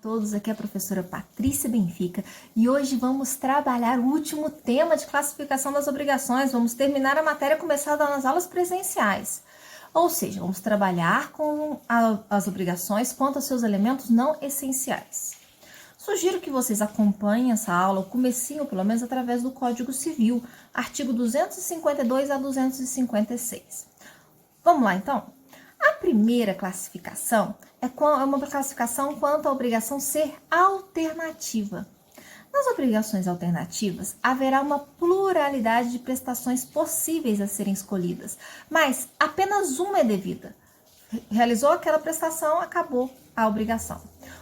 todos, aqui é a professora Patrícia Benfica e hoje vamos trabalhar o último tema de classificação das obrigações. Vamos terminar a matéria começada nas aulas presenciais, ou seja, vamos trabalhar com as obrigações quanto aos seus elementos não essenciais. Sugiro que vocês acompanhem essa aula, o comecinho pelo menos, através do Código Civil, artigo 252 a 256. Vamos lá então? A primeira classificação é uma classificação quanto à obrigação ser alternativa. Nas obrigações alternativas, haverá uma pluralidade de prestações possíveis a serem escolhidas, mas apenas uma é devida. Realizou aquela prestação, acabou a obrigação.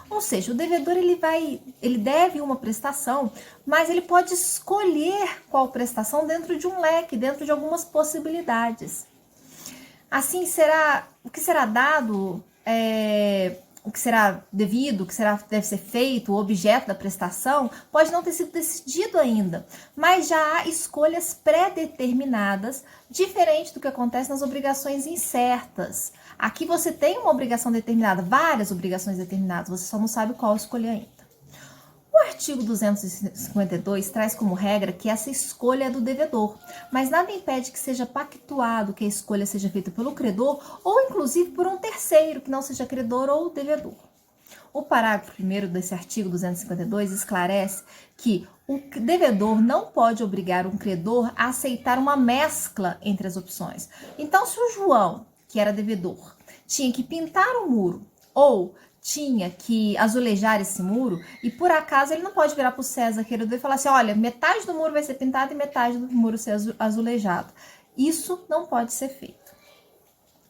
Ou seja, o devedor ele deve uma prestação, mas ele pode escolher qual prestação dentro de um leque, dentro de algumas possibilidades. Assim, o que será dado, o que será devido, o que deve ser feito, o objeto da prestação, pode não ter sido decidido ainda, mas já há escolhas pré-determinadas, diferente do que acontece nas obrigações incertas. Aqui você tem uma obrigação determinada, várias obrigações determinadas, você só não sabe qual escolher ainda. O artigo 252 traz como regra que essa escolha é do devedor, mas nada impede que seja pactuado que a escolha seja feita pelo credor ou inclusive por um terceiro que não seja credor ou devedor. O parágrafo 1º desse artigo 252 esclarece que o devedor não pode obrigar um credor a aceitar uma mescla entre as opções. Então, se o João, que era devedor, tinha que pintar o muro ou tinha que azulejar esse muro, e por acaso ele não pode virar para o César, querido, e falar assim, olha, metade do muro vai ser pintado e metade do muro ser azulejado. Isso não pode ser feito.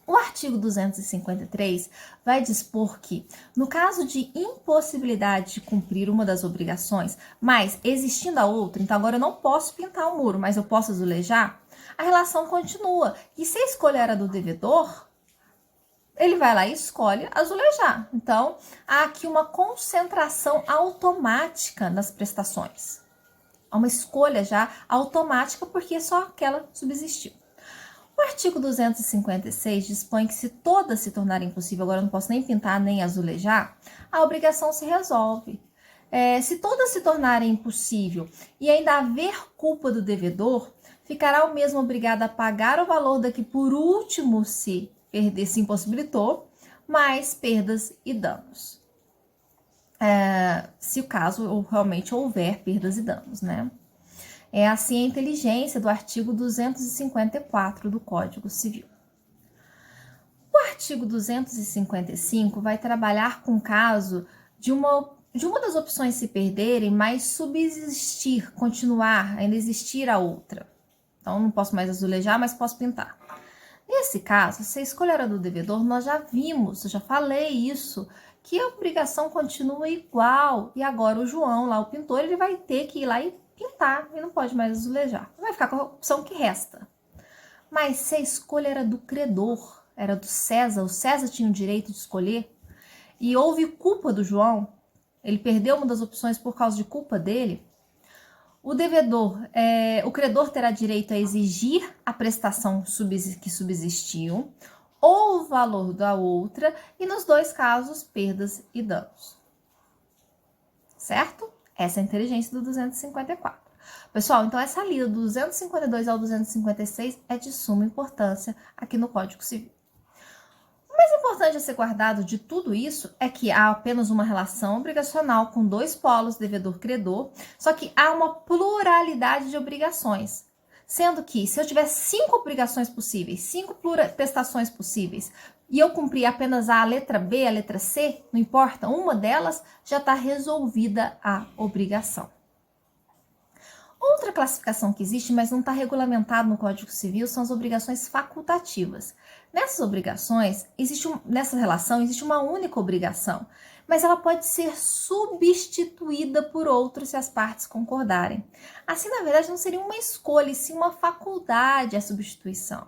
O artigo 253 vai dispor que, no caso de impossibilidade de cumprir uma das obrigações, mas existindo a outra, então agora eu não posso pintar o muro, mas eu posso azulejar, a relação continua. E se a escolha era do devedor, ele vai lá e escolhe azulejar. Então, há aqui uma concentração automática nas prestações. Há uma escolha já automática porque só aquela subsistiu. O artigo 256 dispõe que se todas se tornarem impossível, agora eu não posso nem pintar nem azulejar, a obrigação se resolve. Se todas se tornarem impossível e ainda haver culpa do devedor, ficará o mesmo obrigado a pagar o valor da que por último se impossibilitou, mais perdas e danos. Se o caso realmente houver perdas e danos, né? É assim a inteligência do artigo 254 do Código Civil. O artigo 255 vai trabalhar com o caso de uma das opções se perderem, mas subsistir, continuar, ainda existir a outra. Então, não posso mais azulejar, mas posso pintar. Nesse caso, se a escolha era do devedor, nós já vimos, eu já falei isso, que a obrigação continua igual. E agora o João, lá o pintor, ele vai ter que ir lá e pintar e não pode mais azulejar. Vai ficar com a opção que resta. Mas se a escolha era do credor, era do César, o César tinha o direito de escolher, e houve culpa do João, ele perdeu uma das opções por causa de culpa dele, o credor terá direito a exigir a prestação que subsistiu ou o valor da outra e, nos dois casos, perdas e danos. Certo? Essa é a inteligência do 254. Pessoal, então essa lida do 252 ao 256 é de suma importância aqui no Código Civil. O mais importante a ser guardado de tudo isso é que há apenas uma relação obrigacional com dois polos, devedor-credor, só que há uma pluralidade de obrigações, sendo que se eu tiver 5 obrigações possíveis, 5 prestações possíveis, e eu cumprir apenas a letra B, a letra C, não importa, uma delas já está resolvida a obrigação. Outra classificação que existe, mas não está regulamentado no Código Civil, são as obrigações facultativas. Nessas obrigações, nessa relação, existe uma única obrigação, mas ela pode ser substituída por outra se as partes concordarem. Assim, na verdade, não seria uma escolha, e sim uma faculdade a substituição.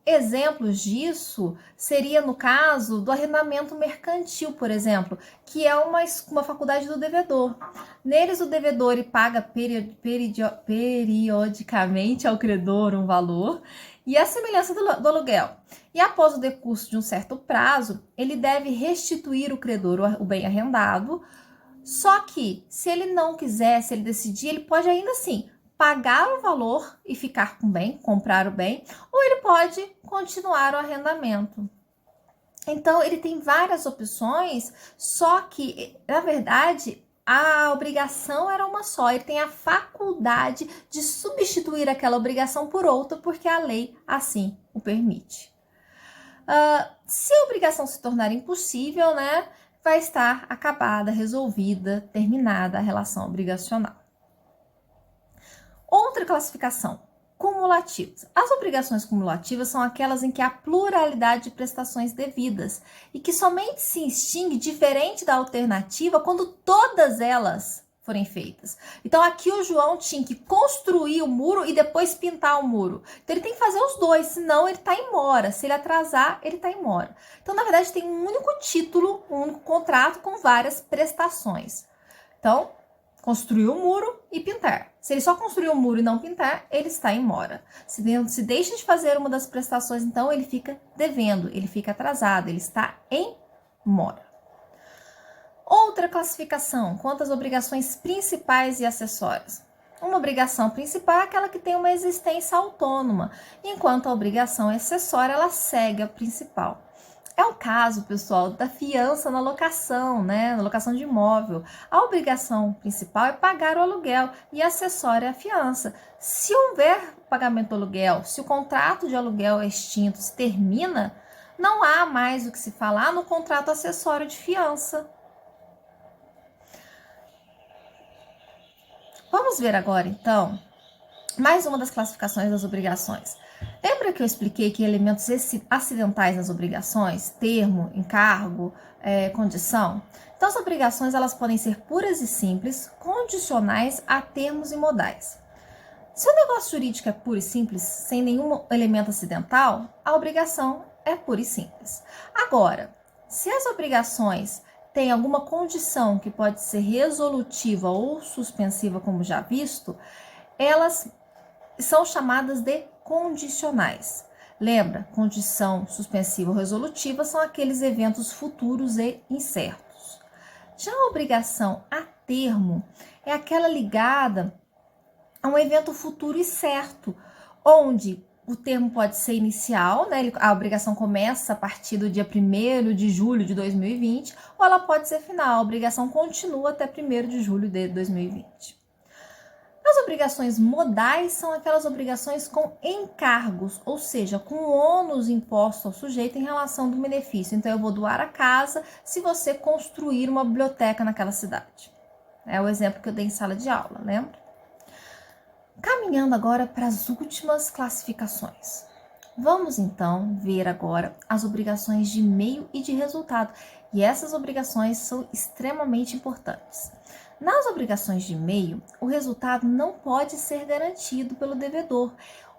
Exemplos disso seria no caso do arrendamento mercantil, por exemplo, que é uma faculdade do devedor. Neles, o devedor paga periodicamente ao credor um valor E a semelhança do aluguel. E após o decurso de um certo prazo, ele deve restituir o credor o bem arrendado. Só que, se ele não quiser, se ele decidir, ele pode ainda assim pagar o valor e ficar com o bem, comprar o bem, ou ele pode continuar o arrendamento. Então, ele tem várias opções, só que, na verdade, a obrigação era uma só. Ele tem a faculdade de substituir aquela obrigação por outra, porque a lei assim o permite. Se a obrigação se tornar impossível, né, vai estar acabada, resolvida, terminada a relação obrigacional. Outra classificação, cumulativas. As obrigações cumulativas são aquelas em que há pluralidade de prestações devidas e que somente se extingue diferente da alternativa quando todas elas forem feitas. Então aqui o João tinha que construir o muro e depois pintar o muro. Então ele tem que fazer os dois, senão ele está em mora. Se ele atrasar, ele está em mora. Então na verdade tem um único título, um único contrato com várias prestações. Então construir o muro e pintar. Se ele só construir o muro e não pintar, ele está em mora. Se deixa de fazer uma das prestações, então ele fica devendo, ele fica atrasado, ele está em mora. Outra classificação, quanto às obrigações principais e acessórias. Uma obrigação principal é aquela que tem uma existência autônoma, enquanto a obrigação acessória, ela segue a principal. É o caso, pessoal, da fiança na locação, né? Na locação de imóvel. A obrigação principal é pagar o aluguel e a acessória é a fiança. Se houver pagamento do aluguel, se o contrato de aluguel é extinto, se termina, não há mais o que se falar no contrato acessório de fiança. Vamos ver agora, então, mais uma das classificações das obrigações. Lembra que eu expliquei que elementos acidentais nas obrigações, termo, encargo, condição? Então, as obrigações elas podem ser puras e simples, condicionais a termos e modais. Se o negócio jurídico é puro e simples, sem nenhum elemento acidental, a obrigação é pura e simples. Agora, se as obrigações têm alguma condição que pode ser resolutiva ou suspensiva, como já visto, elas são chamadas de condicionais. Lembra, condição suspensiva ou resolutiva são aqueles eventos futuros e incertos. Já a obrigação a termo é aquela ligada a um evento futuro e certo, onde o termo pode ser inicial, né? A obrigação começa a partir do dia 1º de julho de 2020, ou ela pode ser final, a obrigação continua até 1º de julho de 2020. As obrigações modais são aquelas obrigações com encargos, ou seja, com ônus imposto ao sujeito em relação do benefício. Então, eu vou doar a casa se você construir uma biblioteca naquela cidade. É o exemplo que eu dei em sala de aula, lembra? Caminhando agora para as últimas classificações. Vamos, então, ver agora as obrigações de meio e de resultado. E essas obrigações são extremamente importantes. Nas obrigações de meio, o resultado não pode ser garantido pelo devedor.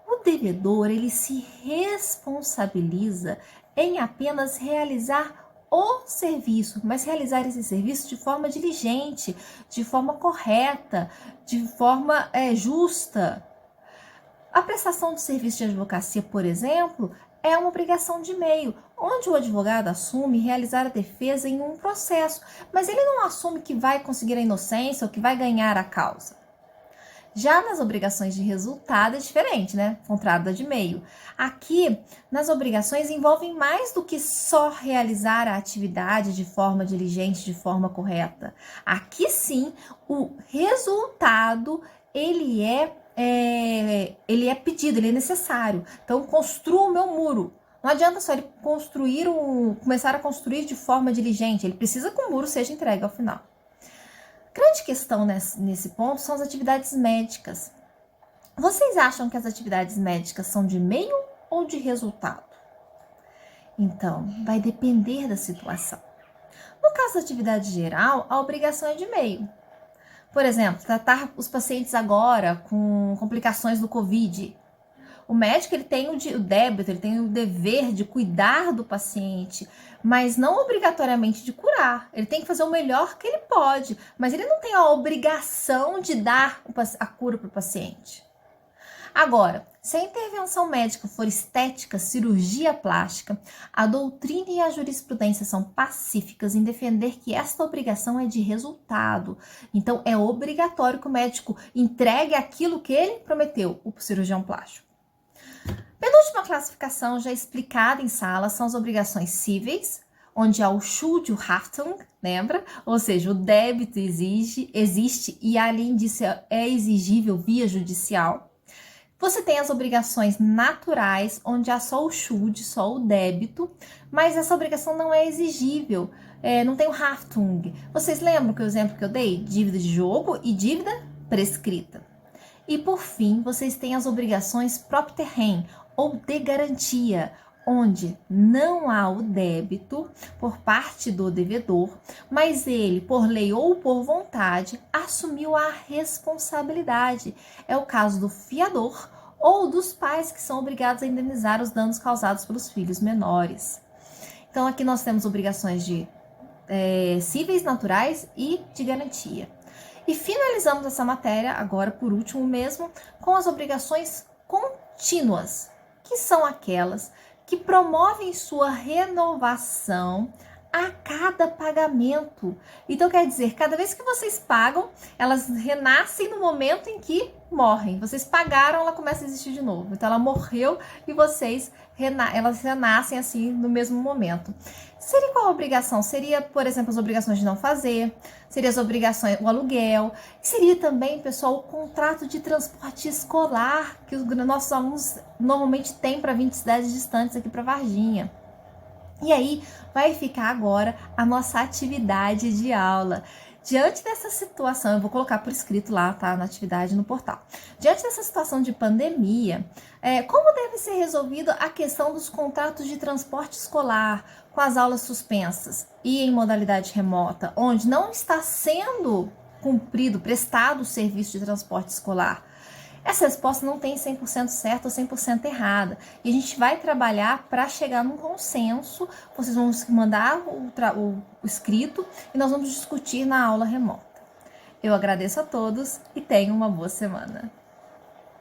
O devedor, ele se responsabiliza em apenas realizar o serviço, mas realizar esse serviço de forma diligente, de forma correta, de forma justa. A prestação de serviço de advocacia, por exemplo, é uma obrigação de meio, onde o advogado assume realizar a defesa em um processo, mas ele não assume que vai conseguir a inocência ou que vai ganhar a causa. Já nas obrigações de resultado é diferente, né? Contrário da de meio. Aqui, nas obrigações, envolvem mais do que só realizar a atividade de forma diligente, de forma correta. Aqui sim, o resultado, ele é pedido, ele é necessário. Então, construa o meu muro. Não adianta só ele começar a construir de forma diligente. Ele precisa que o muro seja entregue ao final. Grande questão nesse ponto são as atividades médicas. Vocês acham que as atividades médicas são de meio ou de resultado? Então, vai depender da situação. No caso da atividade geral, a obrigação é de meio. Por exemplo, tratar os pacientes agora com complicações do Covid. O médico ele tem o débito, ele tem o dever de cuidar do paciente, mas não obrigatoriamente de curar. Ele tem que fazer o melhor que ele pode, mas ele não tem a obrigação de dar a cura para o paciente. Agora, se a intervenção médica for estética, cirurgia plástica, a doutrina e a jurisprudência são pacíficas em defender que esta obrigação é de resultado. Então, é obrigatório que o médico entregue aquilo que ele prometeu, o cirurgião plástico. Penúltima classificação, já explicada em sala, são as obrigações cíveis, onde há o Schuld e o Haftung, lembra? Ou seja, o débito existe e, além disso, é exigível via judicial. Você tem as obrigações naturais, onde há só o Schuld, só o débito, mas essa obrigação não é exigível, não tem o Haftung. Vocês lembram que o exemplo que eu dei? Dívida de jogo e dívida prescrita. E por fim, vocês têm as obrigações propter rem, ou de garantia, onde não há o débito por parte do devedor, mas ele, por lei ou por vontade, assumiu a responsabilidade. É o caso do fiador ou dos pais que são obrigados a indenizar os danos causados pelos filhos menores. Então aqui nós temos obrigações de cíveis, naturais e de garantia. E finalizamos essa matéria, agora por último mesmo, com as obrigações contínuas, que são aquelas que promovem sua renovação a cada pagamento. Então, quer dizer, cada vez que vocês pagam, elas renascem no momento em que morrem. Vocês pagaram, ela começa a existir de novo. Então, ela morreu e elas renascem assim no mesmo momento. Seria qual a obrigação? Seria, por exemplo, as obrigações de não fazer, seria as obrigações, o aluguel, seria também, pessoal, o contrato de transporte escolar que os nossos alunos normalmente têm para 20 cidades distantes aqui para Varginha. E aí vai ficar agora a nossa atividade de aula. Diante dessa situação, eu vou colocar por escrito lá, tá, na atividade no portal. Diante dessa situação de pandemia, como deve ser resolvida a questão dos contratos de transporte escolar com as aulas suspensas e em modalidade remota, onde não está sendo prestado o serviço de transporte escolar? Essa resposta não tem 100% certa ou 100% errada. E a gente vai trabalhar para chegar num consenso. Vocês vão mandar o escrito e nós vamos discutir na aula remota. Eu agradeço a todos e tenham uma boa semana.